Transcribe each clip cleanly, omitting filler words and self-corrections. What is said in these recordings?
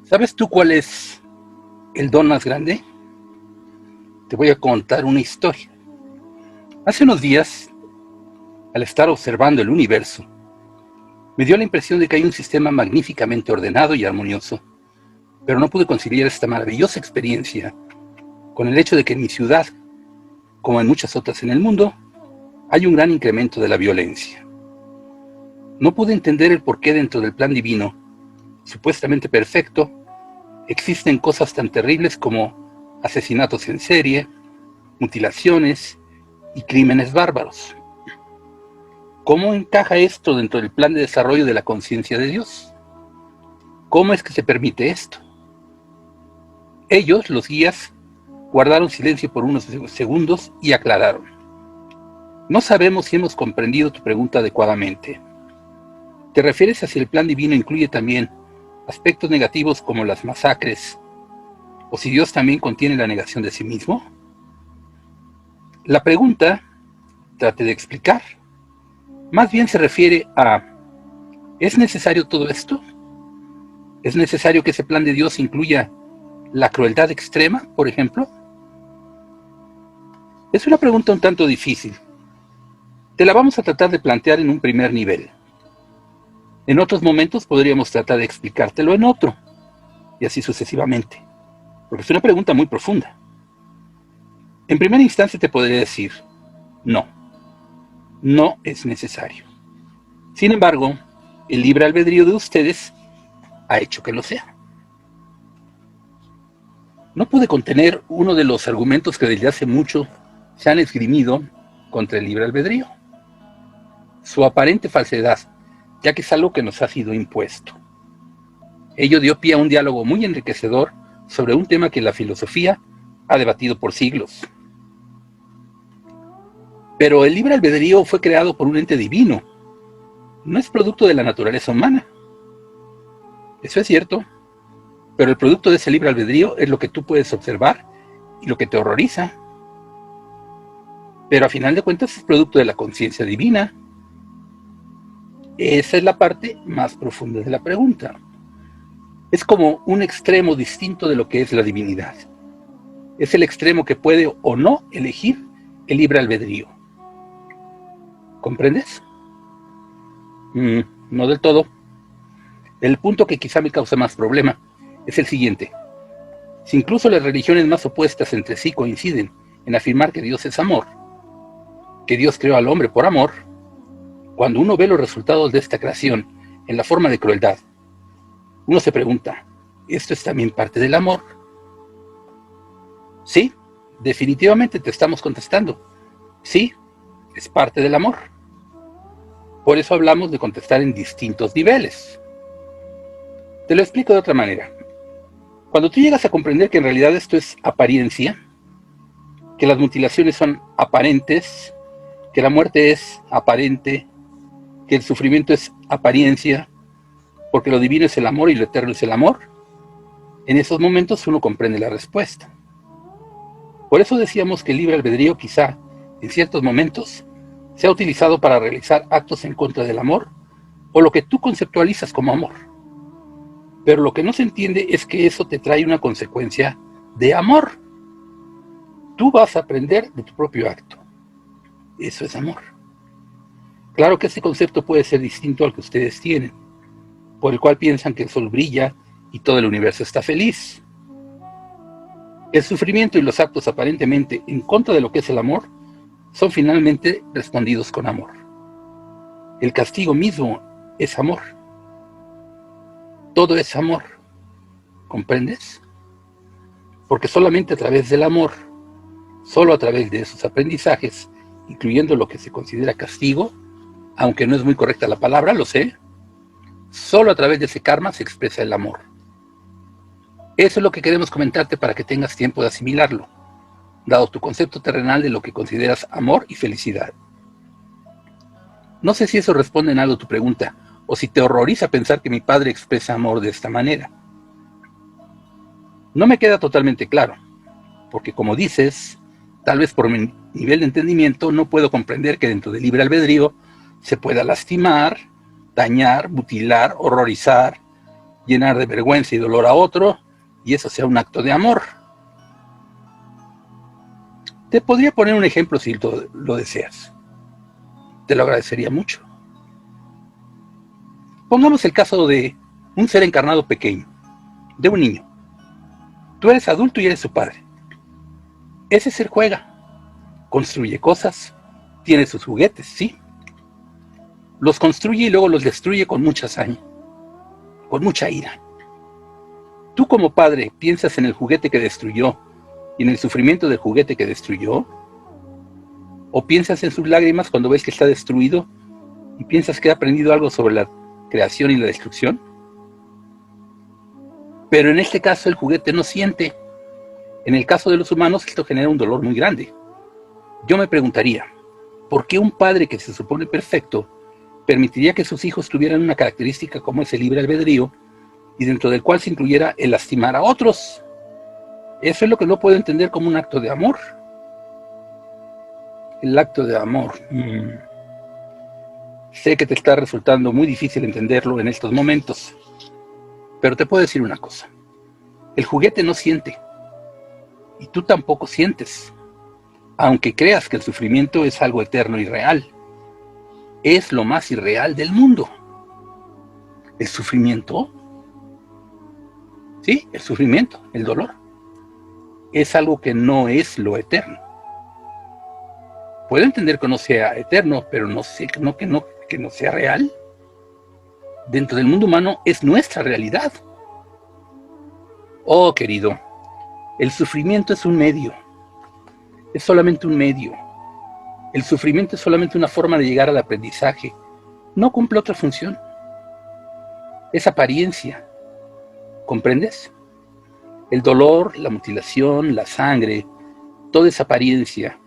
¿Sabes tú cuál es el don más grande? Te voy a contar una historia. Hace unos días, al estar observando el universo, me dio la impresión de que hay un sistema magníficamente ordenado y armonioso, pero no pude conciliar esta maravillosa experiencia con el hecho de que en mi ciudad, como en muchas otras en el mundo, hay un gran incremento de la violencia. No pude entender el por qué dentro del plan divino, supuestamente perfecto, existen cosas tan terribles como asesinatos en serie, mutilaciones y crímenes bárbaros. ¿Cómo encaja esto dentro del plan de desarrollo de la conciencia de Dios? ¿Cómo es que se permite esto? Ellos, los guías, guardaron silencio por unos segundos y aclararon. No sabemos si hemos comprendido tu pregunta adecuadamente. ¿Te refieres a si el plan divino incluye también aspectos negativos como las masacres, o si Dios también contiene la negación de sí mismo? La pregunta, trate de explicar, más bien se refiere a, ¿es necesario todo esto? ¿Es necesario que ese plan de Dios incluya la crueldad extrema, por ejemplo? Es una pregunta un tanto difícil. Te la vamos a tratar de plantear en un primer nivel. En otros momentos podríamos tratar de explicártelo en otro, y así sucesivamente, porque es una pregunta muy profunda. En primera instancia te podría decir, no es necesario. Sin embargo, el libre albedrío de ustedes ha hecho que lo sea. No pude contener uno de los argumentos que desde hace mucho se han esgrimido contra el libre albedrío. Su aparente falsedad, ya que es algo que nos ha sido impuesto. Ello dio pie a un diálogo muy enriquecedor sobre un tema que la filosofía ha debatido por siglos. Pero el libre albedrío fue creado por un ente divino, no es producto de la naturaleza humana. Eso es cierto, pero el producto de ese libre albedrío es lo que tú puedes observar y lo que te horroriza. Pero a final de cuentas es producto de la conciencia divina. Esa es la parte más profunda de la pregunta. Es como un extremo distinto de lo que es la divinidad. Es el extremo que puede o no elegir el libre albedrío. ¿Comprendes? No del todo. El punto que quizá me causa más problema es el siguiente. Si incluso las religiones más opuestas entre sí coinciden en afirmar que Dios es amor, que Dios creó al hombre por amor, cuando uno ve los resultados de esta creación en la forma de crueldad, uno se pregunta, ¿esto es también parte del amor? Sí, definitivamente te estamos contestando. Sí, es parte del amor. Por eso hablamos de contestar en distintos niveles. Te lo explico de otra manera. Cuando tú llegas a comprender que en realidad esto es apariencia, que las mutilaciones son aparentes, que la muerte es aparente, que el sufrimiento es apariencia, porque lo divino es el amor y lo eterno es el amor, en esos momentos uno comprende la respuesta. Por eso decíamos que el libre albedrío quizá, en ciertos momentos, sea utilizado para realizar actos en contra del amor, o lo que tú conceptualizas como amor. Pero lo que no se entiende es que eso te trae una consecuencia de amor. Tú vas a aprender de tu propio acto. Eso es amor. Claro que ese concepto puede ser distinto al que ustedes tienen, por el cual piensan que el sol brilla y todo el universo está feliz. El sufrimiento y los actos aparentemente en contra de lo que es el amor son finalmente respondidos con amor. El castigo mismo es amor. Todo es amor. ¿Comprendes? Porque solamente a través del amor, solo a través de esos aprendizajes, incluyendo lo que se considera castigo, aunque no es muy correcta la palabra, lo sé, solo a través de ese karma se expresa el amor. Eso es lo que queremos comentarte para que tengas tiempo de asimilarlo, dado tu concepto terrenal de lo que consideras amor y felicidad. No sé si eso responde en algo a tu pregunta, o si te horroriza pensar que mi padre expresa amor de esta manera. No me queda totalmente claro, porque como dices, tal vez por mi nivel de entendimiento no puedo comprender que dentro del libre albedrío se pueda lastimar, dañar, mutilar, horrorizar, llenar de vergüenza y dolor a otro, y eso sea un acto de amor. Te podría poner un ejemplo si lo deseas. Te lo agradecería mucho. Pongamos el caso de un ser encarnado pequeño, de un niño. Tú eres adulto y eres su padre. Ese ser juega, construye cosas, tiene sus juguetes, sí. Los construye y luego los destruye con mucha hazaña, con mucha ira. Tú como padre piensas en el juguete que destruyó y en el sufrimiento del juguete que destruyó, o piensas en sus lágrimas cuando ves que está destruido y piensas que ha aprendido algo sobre la creación y la destrucción. Pero en este caso el juguete no siente. En el caso de los humanos esto genera un dolor muy grande. Yo me preguntaría, ¿por qué un padre que se supone perfecto permitiría que sus hijos tuvieran una característica como ese libre albedrío y dentro del cual se incluyera el lastimar a otros? Eso es lo que no puedo entender como un acto de amor. El acto de amor. Sé que te está resultando muy difícil entenderlo en estos momentos, pero te puedo decir una cosa. El juguete no siente, y tú tampoco sientes, aunque creas que el sufrimiento es algo eterno y real. Es lo más irreal del mundo. ¿El sufrimiento? Sí, el sufrimiento, el dolor. Es algo que no es lo eterno. Puedo entender que no sea eterno, pero no sé que no sea real. Dentro del mundo humano es nuestra realidad. Oh, querido, el sufrimiento es un medio. Es solamente un medio. El sufrimiento es solamente una forma de llegar al aprendizaje. No cumple otra función. Es apariencia. ¿Comprendes? El dolor, la mutilación, la sangre, toda esa apariencia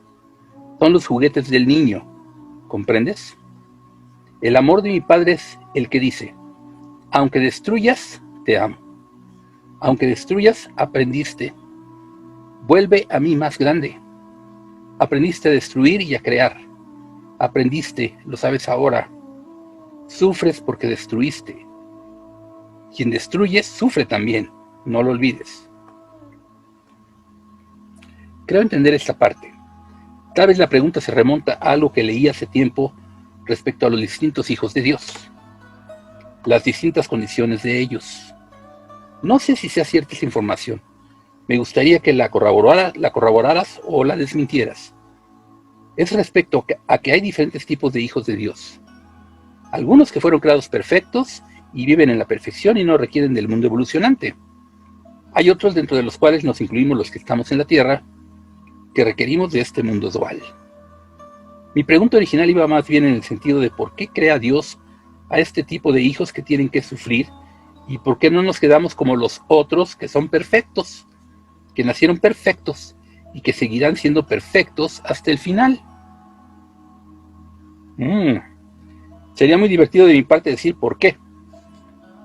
son los juguetes del niño. ¿Comprendes? El amor de mi padre es el que dice, aunque destruyas, te amo. Aunque destruyas, aprendiste. Vuelve a mí más grande. Aprendiste a destruir y a crear. Aprendiste, lo sabes ahora. Sufres porque destruiste. Quien destruye, sufre también. No lo olvides. Creo entender esta parte. Tal vez la pregunta se remonta a algo que leí hace tiempo respecto a los distintos hijos de Dios. Las distintas condiciones de ellos. No sé si sea cierta esa información. Me gustaría que la corroboraras o la desmintieras. Es respecto a que hay diferentes tipos de hijos de Dios. Algunos que fueron creados perfectos y viven en la perfección y no requieren del mundo evolucionante. Hay otros dentro de los cuales nos incluimos los que estamos en la Tierra, que requerimos de este mundo dual. Mi pregunta original iba más bien en el sentido de por qué crea Dios a este tipo de hijos que tienen que sufrir y por qué no nos quedamos como los otros que son perfectos, que nacieron perfectos y que seguirán siendo perfectos hasta el final. Sería muy divertido de mi parte decir por qué.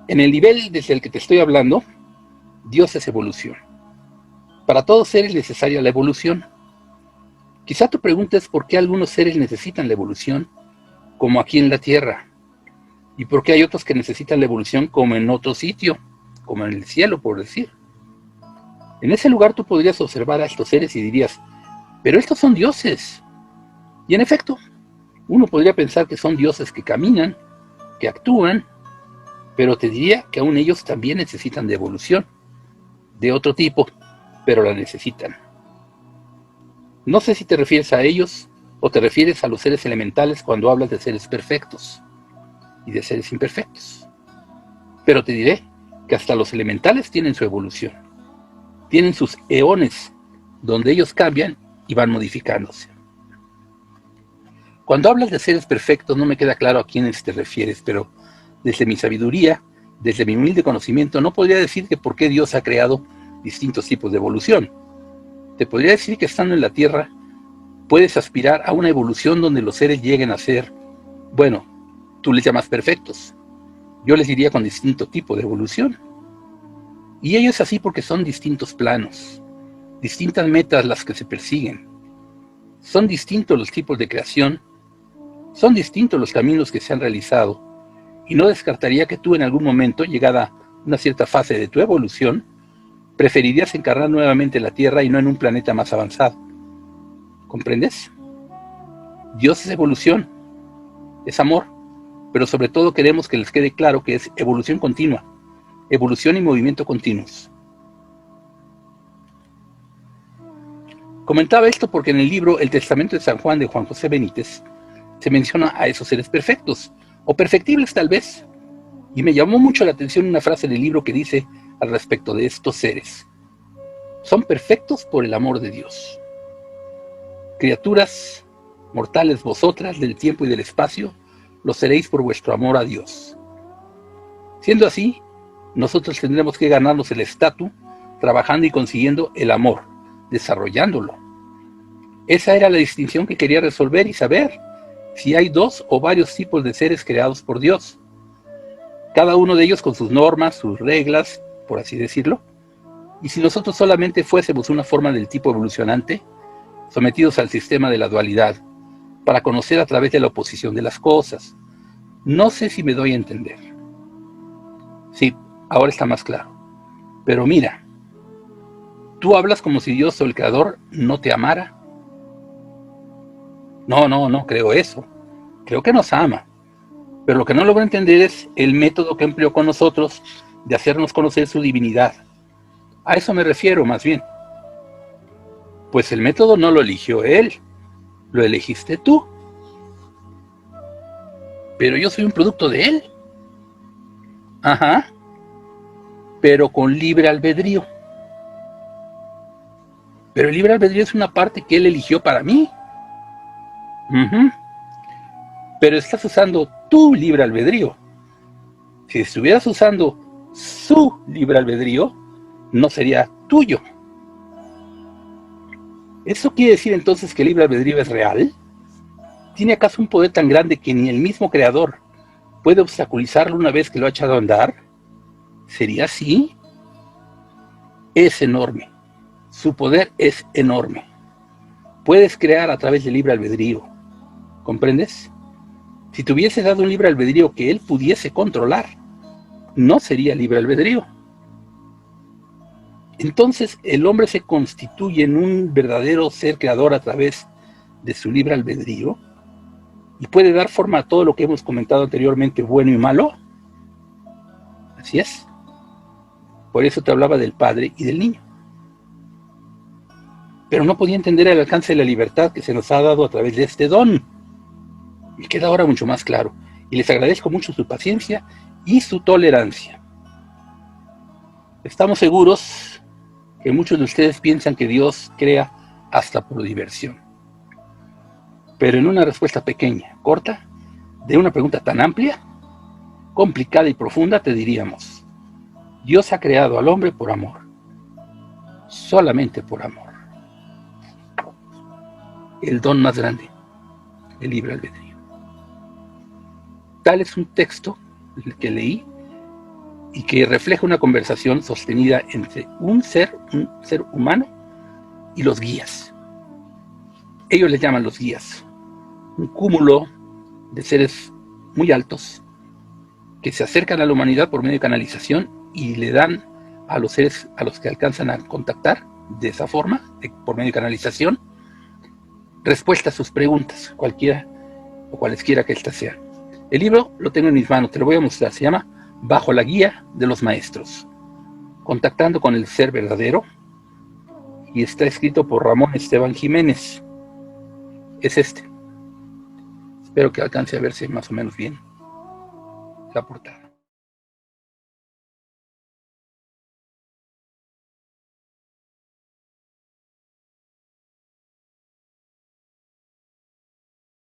En el nivel desde el que te estoy hablando, Dios es evolución. Para todos seres es necesaria la evolución. Quizá tu pregunta es por qué algunos seres necesitan la evolución, como aquí en la Tierra, y por qué hay otros que necesitan la evolución como en otro sitio, como en el cielo, por decir. En ese lugar tú podrías observar a estos seres y dirías, pero estos son dioses. Y en efecto, uno podría pensar que son dioses que caminan, que actúan, pero te diría que aún ellos también necesitan de evolución, de otro tipo, pero la necesitan. No sé si te refieres a ellos o te refieres a los seres elementales cuando hablas de seres perfectos y de seres imperfectos. Pero te diré que hasta los elementales tienen su evolución. Tienen sus eones, donde ellos cambian y van modificándose. Cuando hablas de seres perfectos no me queda claro a quiénes te refieres, pero desde mi sabiduría, desde mi humilde conocimiento, no podría decirte por qué Dios ha creado distintos tipos de evolución. Te podría decir que estando en la Tierra, puedes aspirar a una evolución donde los seres lleguen a ser, bueno, tú les llamas perfectos. Yo les diría con distinto tipo de evolución. Y ello es así porque son distintos planos, distintas metas las que se persiguen. Son distintos los tipos de creación, son distintos los caminos que se han realizado, y no descartaría que tú en algún momento, llegada una cierta fase de tu evolución, preferirías encarnar nuevamente en la Tierra y no en un planeta más avanzado. ¿Comprendes? Dios es evolución, es amor, pero sobre todo queremos que les quede claro que es evolución continua, evolución y movimiento continuos. Comentaba esto porque en el libro El Testamento de San Juan de Juan José Benítez se menciona a esos seres perfectos, o perfectibles tal vez, y me llamó mucho la atención una frase del libro que dice al respecto de estos seres: son perfectos por el amor de Dios. Criaturas mortales vosotras del tiempo y del espacio, lo seréis por vuestro amor a Dios. Siendo así, nosotros tendremos que ganarnos el estatus trabajando y consiguiendo el amor, desarrollándolo. Esa era la distinción que quería resolver y saber si hay dos o varios tipos de seres creados por Dios, cada uno de ellos con sus normas, sus reglas, por así decirlo, y si nosotros solamente fuésemos una forma del tipo evolucionante, sometidos al sistema de la dualidad, para conocer a través de la oposición de las cosas. No sé si me doy a entender. Sí, ahora está más claro. Pero mira, tú hablas como si Dios o el Creador no te amara. No creo eso. Creo que nos ama. Pero lo que no logro entender es el método que empleó con nosotros de hacernos conocer su divinidad. A eso me refiero, más bien. Pues el método no lo eligió él, lo elegiste tú. Pero yo soy un producto de él. Ajá. Pero con libre albedrío. Pero el libre albedrío es una parte que él eligió para mí. Pero estás usando tu libre albedrío. Si estuvieras usando su libre albedrío, no sería tuyo. ¿Eso quiere decir entonces que el libre albedrío es real? ¿Tiene acaso un poder tan grande que ni el mismo creador puede obstaculizarlo una vez que lo ha echado a andar? ¿Sería así? Es enorme. Su poder es enorme. Puedes crear a través del libre albedrío. ¿Comprendes? Si te hubiese dado un libre albedrío que él pudiese controlar, no sería libre albedrío. Entonces el hombre se constituye en un verdadero ser creador a través de su libre albedrío y puede dar forma a todo lo que hemos comentado anteriormente, bueno y malo. Así es. Por eso te hablaba del padre y del niño. Pero no podía entender el alcance de la libertad que se nos ha dado a través de este don. Me queda ahora mucho más claro, y les agradezco mucho su paciencia y su tolerancia. Estamos seguros que muchos de ustedes piensan que Dios crea hasta por diversión. Pero en una respuesta pequeña, corta, de una pregunta tan amplia, complicada y profunda, te diríamos: Dios ha creado al hombre por amor, solamente por amor. El don más grande, el libre albedrío. Tal es un texto el que leí y que refleja una conversación sostenida entre un ser humano y los guías. Ellos les llaman los guías, un cúmulo de seres muy altos que se acercan a la humanidad por medio de canalización y le dan a los seres a los que alcanzan a contactar de esa forma, por medio de canalización, respuesta a sus preguntas, cualquiera o cualesquiera que éstas sean. El libro lo tengo en mis manos, te lo voy a mostrar, se llama Bajo la guía de los maestros, contactando con el ser verdadero, y está escrito por Ramón Esteban Jiménez. Es este. Espero que alcance a verse más o menos bien la portada.